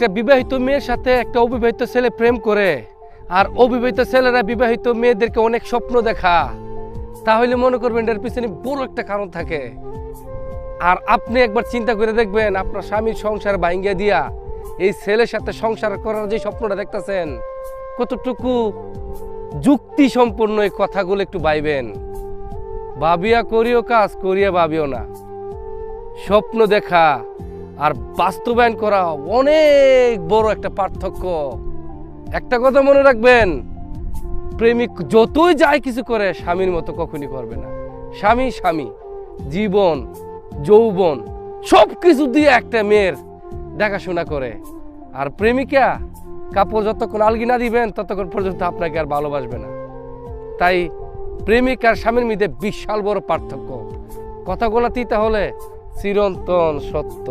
একটা বিবাহিত মেয়ের সাথে একটা অবিবাহিত ছেলে প্রেম করে, আর অবিবাহিত ছেলেরা বিবাহিত মেয়েদেরকে অনেক স্বপ্ন দেখা, তাহলে মনে করবেন এর পিছনে বড় একটা কারণ থাকে। আর আপনি একবার চিন্তা করে দেখবেন, আপনার স্বামীর সংসার ভাঙ্গিয়া দিয়া এই ছেলের সাথে সংসার করার যে স্বপ্নটা দেখতেছেন, কতটুকু যুক্তি সম্পন্ন এই কথাগুলো একটু ভাইবেন। ভাবিয়া করিও কাজ, করিয়া ভাবিও না। স্বপ্ন দেখা আর বাস্তবায়ন করা অনেক বড় একটা পার্থক্য। একটা কথা মনে রাখবেন, প্রেমিক যতই যাই কিছু করে স্বামীর মতো কখনই করবে না। স্বামী স্বামী, জীবন যৌবন সব কিছু দিয়ে একটা মেয়ের দেখাশোনা করে। আর প্রেমিকা কাপড় যতক্ষণ আলগি না দিবেন ততক্ষণ পর্যন্ত আপনাকে আর ভালোবাসবে না। তাই প্রেমিক আর স্বামীর মধ্যে বিশাল বড় পার্থক্য। কথাগুলো তিতা হলে চিরন্তন সত্য।